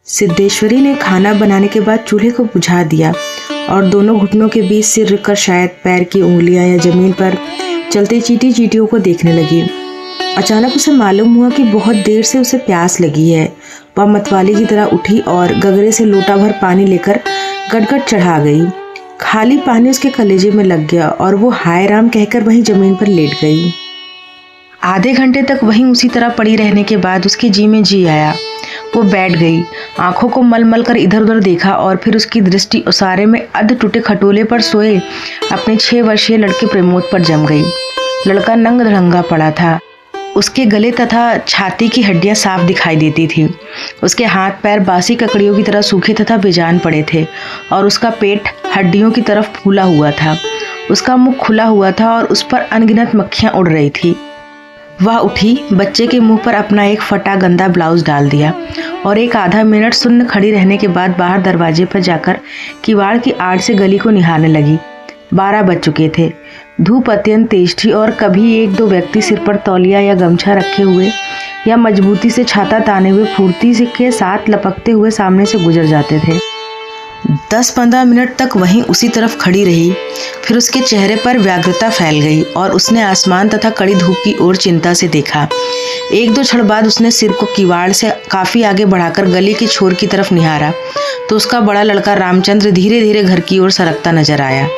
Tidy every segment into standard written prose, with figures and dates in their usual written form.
सिद्धेश्वरी ने खाना बनाने के बाद चूल्हे को बुझा दिया और दोनों घुटनों के बीच सिर रखकर शायद पैर की उंगलियां या जमीन पर चलते चींटी चींटियों को देखने लगी। अचानक उसे मालूम हुआ कि बहुत देर से उसे प्यास लगी है। वह मतवाली की तरह उठी और गगरे से लोटा भर पानी लेकर गटगट चढ़ा गई। खाली पानी उसके कलेजे में लग गया और वो हाय राम कहकर वहीं जमीन पर लेट गई। आधे घंटे तक वहीं उसी तरह पड़ी रहने के बाद उसके जी में जी आया। वो बैठ गई, आंखों को मल मल कर इधर उधर देखा और फिर उसकी दृष्टि उसारे में अध टूटे खटोले पर सोए अपने 6 वर्षीय लड़के प्रमोद पर जम गई। लड़का नंग धड़ंगा पड़ा था। उसके गले तथा छाती की हड्डियां साफ दिखाई देती थी। उसके हाथ पैर बासी ककड़ियों की तरह सूखे तथा बेजान पड़े थे और उसका पेट हड्डियों की तरफ फूला हुआ था। उसका मुंह खुला हुआ था और उस पर अनगिनत मक्खियां उड़ रही थी। वह उठी, बच्चे के मुंह पर अपना एक फटा गंदा ब्लाउज डाल दिया और एक आधा मिनट सुन्न खड़ी रहने के बाद बाहर दरवाजे पर जाकर किवाड़ की आड़ से गली को निहारने लगी। 12 बज चुके थे। धूप अत्यंत तेज थी और कभी 1-2 व्यक्ति सिर पर तौलिया या गमछा रखे हुए या मजबूती से छाता ताने हुए फुर्ती से के साथ लपकते हुए सामने से गुजर जाते थे। 10-15 मिनट तक वहीं उसी तरफ खड़ी रही। फिर उसके चेहरे पर व्यग्रता फैल गई और उसने आसमान तथा कड़ी धूप की ओर चिंता से देखा। 1-2 क्षण बाद उसने सिर को किवाड़ से काफी आगे बढ़ाकर गली के छोर की तरफ निहारा तो उसका बड़ा लड़का रामचंद्र धीरे धीरे घर की ओर सरकता नजर आया।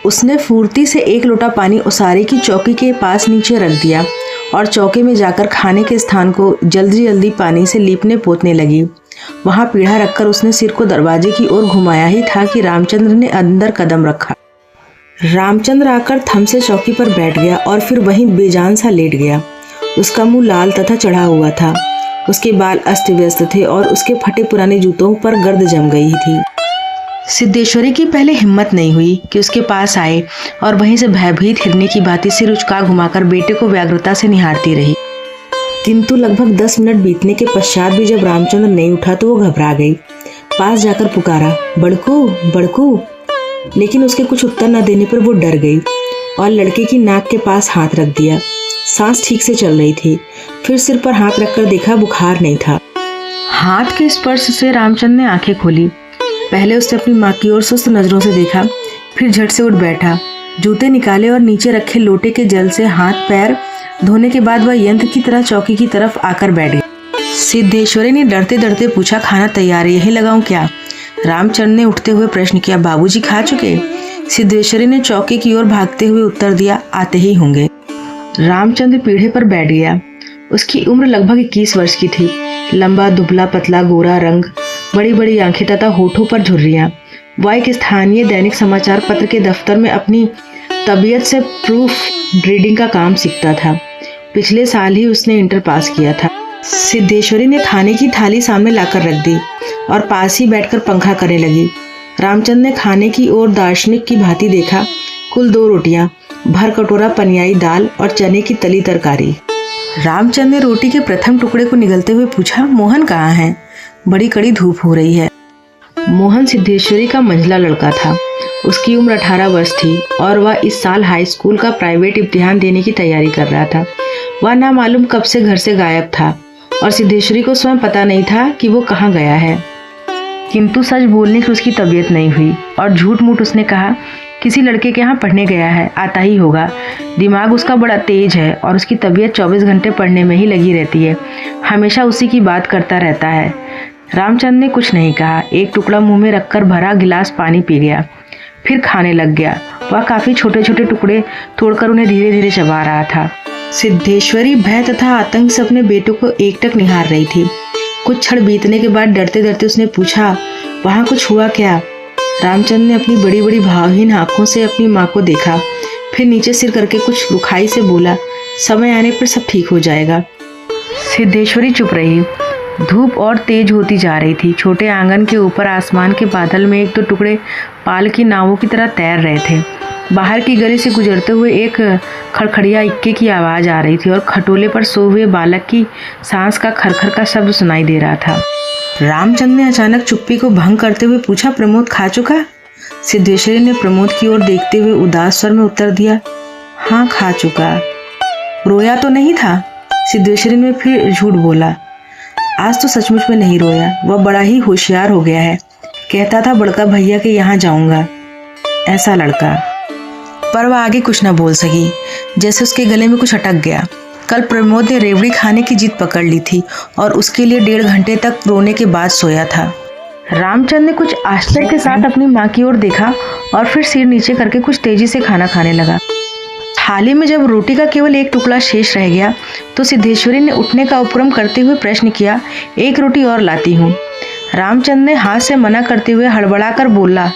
उसने फुर्ती से एक लोटा पानी उसारे की चौकी के पास नीचे रख दिया और चौके में जाकर खाने के स्थान को जल्दी जल्दी पानी से लीपने पोतने लगी। वहां पीढ़ा रखकर उसने सिर को दरवाजे की ओर घुमाया ही था कि रामचंद्र ने अंदर कदम रखा। रामचंद्र आकर थम से चौकी पर बैठ गया और फिर वहीं बेजान सा लेट गया। उसका मुंह लाल तथा चढ़ा हुआ था। उसके बाल अस्त व्यस्त थे और उसके फटे पुराने जूतों पर गर्द जम गई थी। सिद्धेश्वरी की पहले हिम्मत नहीं हुई कि उसके पास आए और वहीं से भयभीत हिरने की भांति सिर उचका घुमाकर बेटे को व्यग्रता से निहारती रही। किंतु लगभग 10 मिनट बीतने के पश्चात भी जब रामचंद्र नहीं उठा तो वो घबरा गई। पास जाकर पुकारा, बड़कू बड़कू, लेकिन उसके कुछ उत्तर न देने पर वो डर गई और लड़के की नाक के पास हाथ रख दिया। सांस ठीक से चल रही थी। फिर सिर पर हाथ रखकर देखा, बुखार नहीं था। हाथ के स्पर्श से रामचंद्र ने आंखें खोली। पहले उसने अपनी माँ की ओर सुस्त नजरों से देखा, फिर झट से उठ बैठा, जूते निकाले और नीचे रखे लोटे के जल से हाथ पैर धोने के बाद वह यंत्र की तरह चौकी की तरफ आकर बैठ गई। सिद्धेश्वरी ने डरते डरते पूछा, खाना तैयार है, यही लगाऊं क्या? रामचंद्र ने उठते हुए प्रश्न किया, बाबूजी खा चुके? सिद्धेश्वरी ने चौकी की ओर भागते हुए उत्तर दिया, आते ही होंगे। रामचंद्र पीढ़े पर बैठ गया। उसकी उम्र लगभग 21 वर्ष की थी। लंबा दुबला पतला गोरा रंग, बड़ी बड़ी आंखें तथा होठों पर झुर्रियां। वह एक स्थानीय दैनिक समाचार पत्र के दफ्तर में अपनी तबीयत से प्रूफ रीडिंग का काम सीखता था। पिछले साल ही उसने इंटर पास किया था। सिद्धेश्वरी ने खाने की थाली सामने लाकर रख दी और पास ही बैठकर पंखा करने लगी। रामचंद्र ने खाने की ओर दार्शनिक की भांति देखा। कुल 2 रोटियां, भर कटोरा पनियाई दाल और चने की तली तरकारी। रामचंद्र ने रोटी के प्रथम टुकड़े को निगलते हुए पूछा, मोहन कहाँ है? बड़ी कड़ी धूप हो रही है। मोहन सिद्धेश्वरी का मंझला लड़का था। उसकी उम्र 18 वर्ष थी और वह इस साल हाई स्कूल का प्राइवेट इम्तिहान देने की तैयारी कर रहा था। वह ना मालूम कब से घर से गायब था और सिद्धेश्वरी को स्वयं पता नहीं था कि वो कहाँ गया है। किंतु सच बोलने की उसकी तबीयत नहीं हुई और झूठ मूठ उसने कहा, किसी लड़के के यहाँ पढ़ने गया है, आता ही होगा। दिमाग उसका बड़ा तेज है और उसकी तबीयत 24 घंटे पढ़ने में ही लगी रहती है। हमेशा उसी की बात करता रहता है। रामचंद्र ने कुछ नहीं कहा। एक टुकड़ा मुंह में रखकर भरा गिलास पानी पी गया, फिर खाने लग गया। वह काफी छोटे छोटे टुकड़े तोड़कर उन्हें धीरे धीरे चबा रहा था। सिद्धेश्वरी भय तथा आतंक से अपने बेटों को एकटक निहार रही थी। कुछ क्षण बीतने के बाद डरते डरते उसने पूछा, वहाँ कुछ हुआ क्या? रामचंद्र ने अपनी बड़ी बड़ी भावहीन आंखों से अपनी माँ को देखा, फिर नीचे सिर करके कुछ रुखाई से बोला, समय आने पर सब ठीक हो जाएगा। सिद्धेश्वरी चुप रही। धूप और तेज होती जा रही थी। छोटे आंगन के ऊपर आसमान के बादल में 1-2 टुकड़े पाल की नावों की तरह तैर रहे थे। बाहर की गली से गुजरते हुए एक खड़खड़िया इक्के की आवाज आ रही थी और खटोले पर सोए हुए बालक की सांस का खरखर का शब्द सुनाई दे रहा था। रामचंद्र ने अचानक चुप्पी को भंग करते हुए पूछा, प्रमोद खा चुका? सिद्धेश्वरी ने प्रमोद की ओर देखते हुए उदास स्वर में उत्तर दिया, हाँ खा चुका। रोया तो नहीं था? सिद्धेश्वरी ने फिर झूठ बोला। आज तो सचमुच में नहीं रोया, वह बड़ा ही होशियार हो गया है। कहता था बड़का भैया के यहाँ जाऊंगा, ऐसा लड़का। पर वह आगे कुछ न बोल सकी, जैसे उसके गले में कुछ अटक गया। कल प्रमोद ने रेवड़ी खाने की जिद पकड़ ली थी और उसके लिए 1.5 घंटे तक रोने के बाद सोया था। रामचंद्र ने कुछ आश्चर्य के साथ अपनी माँ की ओर देखा और फिर सिर नीचे करके कुछ तेजी से खाना खाने लगा। थाली में जब रोटी का केवल एक टुकड़ा शेष रह गया तो सिद्धेश्वरी ने उठने का उपक्रम करते हुए प्रश्न किया, 1 रोटी और लाती हूँ। रामचंद्र ने हाथ से मना करते हुए हड़बड़ाकर बोला,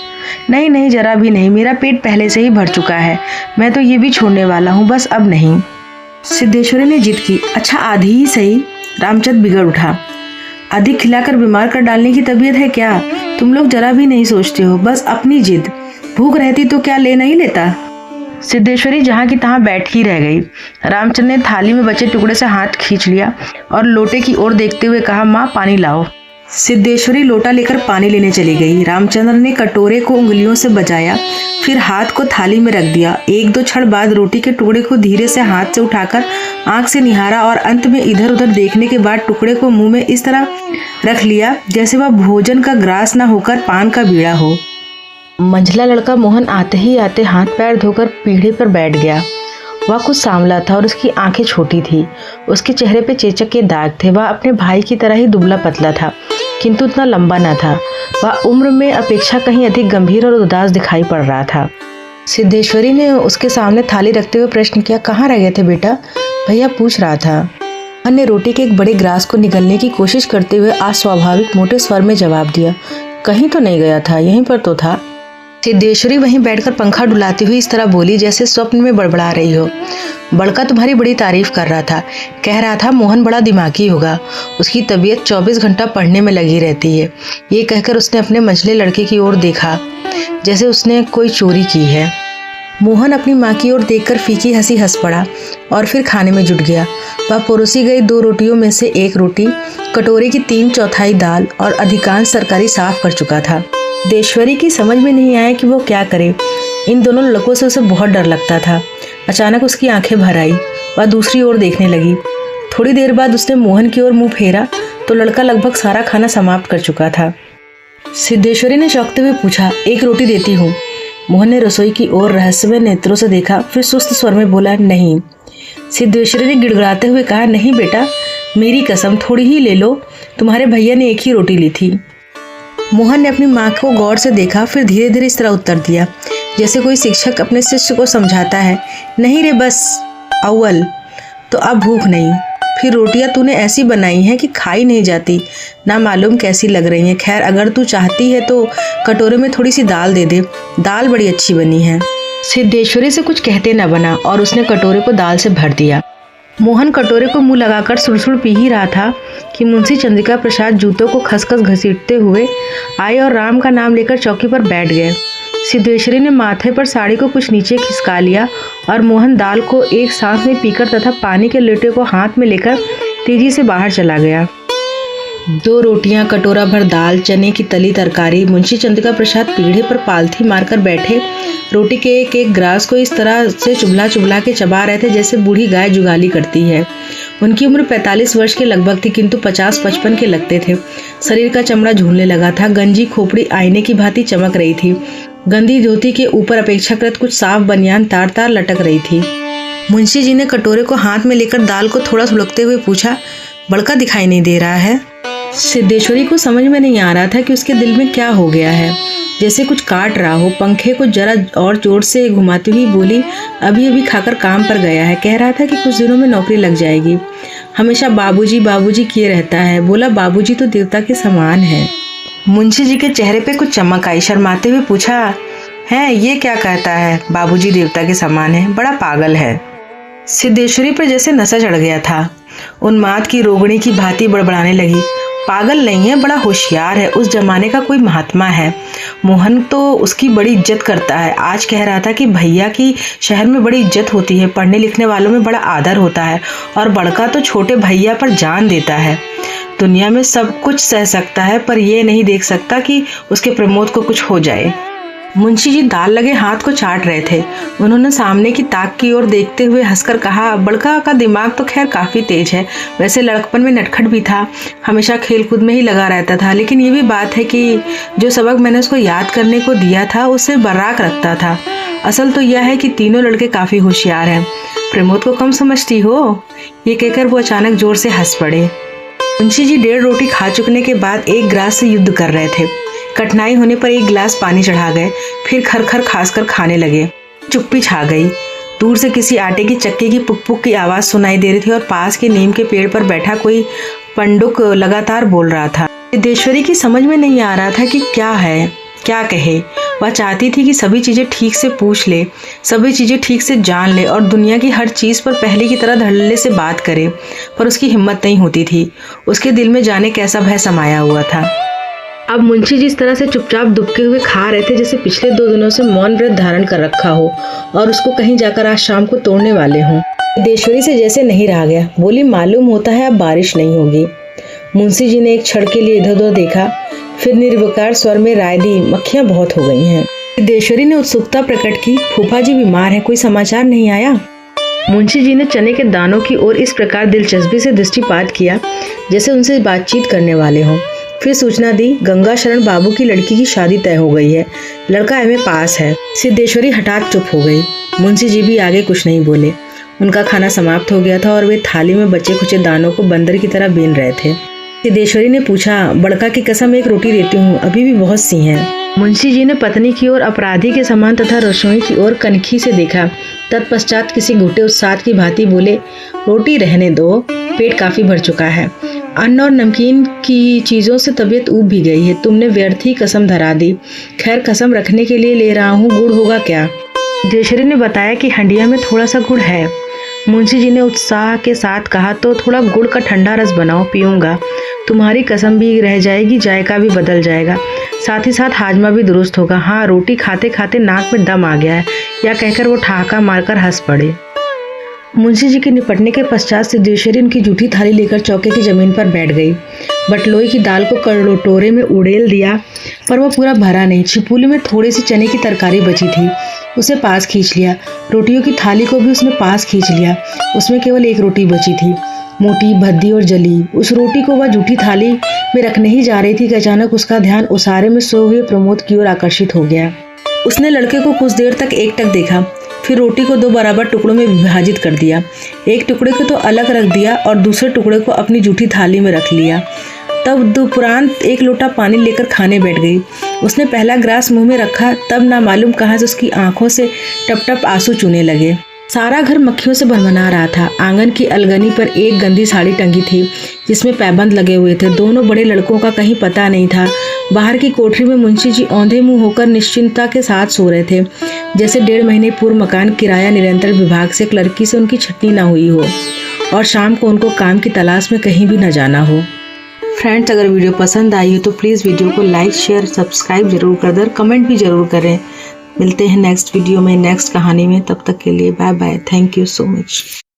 नहीं नहीं, जरा भी नहीं, मेरा पेट पहले से ही भर चुका है, मैं तो ये भी छोड़ने वाला हूँ, बस अब नहीं। सिद्धेश्वरी ने जिद की, अच्छा आधी ही सही। रामचंद्र बिगड़ उठा, अधिक खिलाकर बीमार कर डालने की तबीयत है क्या? तुम लोग जरा भी नहीं सोचते हो, बस अपनी जिद। भूख रहती तो क्या ले नहीं लेता? सिद्धेश्वरी जहाँ की तहाँ बैठ ही रह गई। रामचंद्र ने थाली में बचे टुकड़े से हाथ खींच लिया और लोटे की ओर देखते हुए कहा, माँ पानी लाओ। सिद्धेश्वरी लोटा लेकर पानी लेने चली गई। रामचंद्र ने कटोरे को उंगलियों से बजाया, फिर हाथ को थाली में रख दिया। 1-2 क्षण बाद रोटी के टुकड़े को धीरे से हाथ से उठाकर आंख से निहारा और अंत में इधर उधर देखने के बाद टुकड़े को मुंह में इस तरह रख लिया जैसे वह भोजन का ग्रास न होकर पान का बीड़ा हो। मंझला लड़का मोहन आते ही आते हाथ पैर धोकर पीढ़े पर बैठ गया। वह कुछ सांवला था और उसकी आंखें छोटी थी। उसके चेहरे पे चेचक के दाग थे। वह अपने भाई की तरह ही दुबला पतला था, किंतु उतना लंबा न था। वह उम्र में अपेक्षा कहीं अधिक गंभीर और उदास दिखाई पड़ रहा था। सिद्धेश्वरी ने उसके सामने थाली रखते हुए प्रश्न किया, कहाँ रह गए थे बेटा? भैया पूछ रहा था। मोहन ने रोटी के एक बड़े ग्रास को निगलने की कोशिश करते हुए अस्वाभाविक मोटे स्वर में जवाब दिया, कहीं तो नहीं गया था, यहीं पर तो था। सिद्धेश्वरी वहीं बैठकर पंखा डुलाती हुई इस तरह बोली जैसे स्वप्न में बड़बड़ा रही हो। बड़का तुम्हारी बड़ी तारीफ कर रहा था, कह रहा था मोहन बड़ा दिमागी होगा, उसकी तबीयत 24 घंटा पढ़ने में लगी रहती है। ये कहकर उसने अपने मंझले लड़के की ओर देखा जैसे उसने कोई चोरी की है। मोहन अपनी माँ की ओर देखकर फीकी हंसी हंस पड़ा और फिर खाने में जुट गया। वह परोसी गई 2 रोटियों में से 1 रोटी, कटोरे की 3/4 दाल और अधिकांश तरकारी साफ कर चुका था। सिद्धेश्वरी की समझ में नहीं आया कि वो क्या करे। इन दोनों लड़कों से उसे बहुत डर लगता था। अचानक उसकी आंखें भर आई। वह दूसरी ओर देखने लगी। थोड़ी देर बाद उसने मोहन की ओर मुंह फेरा तो लड़का लगभग सारा खाना समाप्त कर चुका था। सिद्धेश्वरी ने चौंकते हुए पूछा, 1 रोटी देती हूँ। मोहन ने रसोई की ओर रहस्यमय नेत्रों से देखा, फिर सुस्त स्वर में बोला, नहीं। सिद्धेश्वरी ने गिड़गिड़ाते हुए कहा, नहीं बेटा, मेरी कसम, थोड़ी ही ले लो, तुम्हारे भैया ने 1 ही रोटी ली थी। मोहन ने अपनी माँ को गौर से देखा, फिर धीरे धीरे इस तरह उत्तर दिया जैसे कोई शिक्षक अपने शिष्य को समझाता है, नहीं रे, बस अव्वल तो अब भूख नहीं। फिर रोटियां तूने ऐसी बनाई हैं कि खाई नहीं जाती, ना मालूम कैसी लग रही हैं। खैर, अगर तू चाहती है तो कटोरे में थोड़ी सी दाल दे दे, दाल बड़ी अच्छी बनी है। सिद्धेश्वरी से कुछ कहते न बना और उसने कटोरे को दाल से भर दिया। मोहन कटोरे को मुंह लगाकर सुड़सुड़ पी ही रहा था कि मुंशी चंद्रिका प्रसाद जूतों को खसखस घसीटते हुए आए और राम का नाम लेकर चौकी पर बैठ गए। सिद्धेश्वरी ने माथे पर साड़ी को कुछ नीचे खिसका लिया और मोहन दाल को एक सांस में पीकर तथा पानी के लोटे को हाथ में लेकर तेजी से बाहर चला गया। 2 रोटियां, कटोरा भर दाल, चने की तली तरकारी। मुंशी चंद्रिका प्रसाद पीढ़े पर पालथी मारकर बैठे रोटी के एक एक ग्रास को इस तरह से चुभला चुभला के चबा रहे थे जैसे बूढ़ी गाय जुगाली करती है। उनकी उम्र 45 वर्ष के लगभग थी, किंतु 50-55 के लगते थे। शरीर का चमड़ा झूलने लगा था। गंजी खोपड़ी आईने की भांति चमक रही थी। गंदी धोती के ऊपर अपेक्षाकृत कुछ साफ बनियान तार तार लटक रही थी। मुंशी जी ने कटोरे को हाथ में लेकर दाल को थोड़ा सुलगते हुए पूछा, बड़का दिखाई नहीं दे रहा है? सिद्धेश्वरी को समझ में नहीं आ रहा था कि उसके दिल में क्या हो गया है, जैसे कुछ काट रहा हो। पंखे को जरा और जोर से घुमाती हुई बोली, अभी अभी खाकर काम पर गया है, कह रहा था कि कुछ दिनों में नौकरी लग जाएगी। हमेशा बाबूजी बाबूजी किए रहता है। बोला, बाबूजी तो देवता के समान है। मुंशी जी के चेहरे पे कुछ चमक आई। शर्माते हुए पूछा, है ये क्या कहता है बाबूजी देवता के समान है? बड़ा पागल है। सिद्धेश्वरी पर जैसे नशा चढ़ गया था। उन्माद की रोगणी की भांति बड़बड़ाने लगी, पागल नहीं है, बड़ा होशियार है, उस जमाने का कोई महात्मा है। मोहन तो उसकी बड़ी इज्जत करता है। आज कह रहा था कि भैया की शहर में बड़ी इज्जत होती है, पढ़ने लिखने वालों में बड़ा आदर होता है, और बड़का तो छोटे भैया पर जान देता है। दुनिया में सब कुछ सह सकता है, पर यह नहीं देख सकता कि उसके प्रमोद को कुछ हो जाए। मुंशी जी दाल लगे हाथ को चाट रहे थे। उन्होंने सामने की ताक की ओर देखते हुए हंसकर कहा, बड़का का दिमाग तो खैर काफी तेज है। वैसे लड़कपन में नटखट भी था, हमेशा खेलकूद में ही लगा रहता था, लेकिन ये भी बात है कि जो सबक मैंने उसको याद करने को दिया था उससे बर्राक रखता था। असल तो यह है कि तीनों लड़के काफी होशियार हैं। प्रमोद को कम समझती हो? ये कहकर वो अचानक जोर से हंस पड़े। मुंशी जी 1.5 रोटी खा चुकने के बाद एक गिलास से युद्ध कर रहे थे। कठिनाई होने पर एक गिलास पानी चढ़ा गए, फिर खर खासकर खाने लगे। चुप्पी छा गई। दूर से किसी आटे की चक्की की पुक पुक की आवाज सुनाई दे रही थी और पास के नीम के पेड़ पर बैठा कोई पंडुक लगातार बोल रहा था। सिद्धेश्वरी की समझ में नहीं आ रहा था कि क्या कहे। वह चाहती थी कि सभी चीजें ठीक से पूछ ले, सभी चीजें ठीक से जान ले और दुनिया की हर चीज पर पहले की तरह धड़ल्ले से बात करे, पर उसकी हिम्मत नहीं होती थी। उसके दिल में जाने कैसा भय समाया हुआ था। अब मुंशी जी इस तरह से चुपचाप दुबके हुए खा रहे थे जैसे पिछले 2 दिनों से मौन व्रत धारण कर रखा हो और उसको कहीं जाकर आज शाम को तोड़ने वाले हों। सिद्धेश्वरी से जैसे नहीं रहा गया, बोली, मालूम होता है अब बारिश नहीं होगी। मुंशी जी ने एक क्षण के लिए इधर उधर देखा, फिर निर्विकार स्वर में राय दी, मक्खियां बहुत हो गई हैं। सिद्धेश्वरी ने उत्सुकता प्रकट की, फूफा जी बीमार है, कोई समाचार नहीं आया? मुंशी जी ने चने के दानों की ओर इस प्रकार दिलचस्पी से दृष्टिपात किया जैसे उनसे बातचीत करने वाले हों। फिर सूचना दी, गंगा शरण बाबू की लड़की की शादी तय हो गई है, लड़का एमए पास है। सिद्धेश्वरी हठात चुप हो गई। मुंशी जी भी आगे कुछ नहीं बोले। उनका खाना समाप्त हो गया था और वे थाली में बचे खुचे दानों को बंदर की तरह बीन रहे थे। सिद्धेश्वरी ने पूछा, बड़का की कसम एक रोटी देती हूँ, अभी भी बहुत सी हैं। मुंशी जी ने पत्नी की ओर अपराधी के समान तथा रसोई की ओर कनखी से देखा। तत्पश्चात किसी घुटे उत्साद की भांति बोले, रोटी रहने दो, पेट काफी भर चुका है। अन्न और नमकीन की चीजों से तबीयत ऊब भी गई है। तुमने व्यर्थ ही कसम धरा दी। खैर, कसम रखने के लिए ले रहा हूँ, गुड़ होगा क्या? सिद्धेश्वरी ने बताया कि हंडिया में थोड़ा सा गुड़ है। मुंशी जी ने उत्साह के साथ कहा, तो थोड़ा गुड़ का ठंडा रस बनाओ, पीऊंगा। तुम्हारी कसम भी रह जाएगी, जायका भी बदल जाएगा, साथ ही साथ हाजमा भी दुरुस्त होगा। हाँ, रोटी खाते खाते नाक में दम आ गया है, या कहकर वो ठहाका मारकर हंस पड़े। मुंशी जी के निपटने के पश्चात सिद्धेश्वरी उनकी जूठी थाली लेकर चौके की जमीन पर बैठ गई। बटलोई की दाल को कटोरे में उड़ेल दिया, पर वह पूरा भरा नहीं। छिपूली में थोड़ी सी चने की तरकारी बची थी, उसे पास खींच लिया। रोटियों की थाली को भी उसने पास खींच लिया। उसमें केवल एक रोटी बची थी, मोटी, भद्दी और जली। उस रोटी को वह जूठी थाली में रखने ही जा रही थी कि अचानक उसका ध्यान उसारे में सोए हुए प्रमोद की ओर आकर्षित हो गया। उसने लड़के को कुछ देर तक एकटक देखा, फिर रोटी को 2 बराबर टुकड़ों में विभाजित कर दिया। एक टुकड़े को तो अलग रख दिया और दूसरे टुकड़े को अपनी जूठी थाली में रख लिया। तब दुपरांत 1 लोटा पानी लेकर खाने बैठ गई। उसने पहला ग्लास मुंह में रखा, तब ना मालूम कहाँ से उसकी आंखों से टप टप आंसू चूने लगे। सारा घर मक्खियों से भनभना रहा था। आंगन की अलगनी पर एक गंदी साड़ी टंगी थी जिसमें पैबंद लगे हुए थे। दोनों बड़े लड़कों का कहीं पता नहीं था। बाहर की कोठरी में मुंशी जी औंधे मुंह होकर निश्चिंतता के साथ सो रहे थे, जैसे 1.5 महीने पूर्व मकान किराया निरंतर विभाग से एक लड़की से उनकी छटनी न हुई हो और शाम को उनको काम की तलाश में कहीं भी न जाना हो। फ्रेंड्स, अगर वीडियो पसंद आई हो तो प्लीज़ वीडियो को लाइक, शेयर, सब्सक्राइब जरूर कर दें, कमेंट भी जरूर करें। मिलते हैं नेक्स्ट वीडियो में, नेक्स्ट कहानी में। तब तक के लिए bye bye. Thank you so much.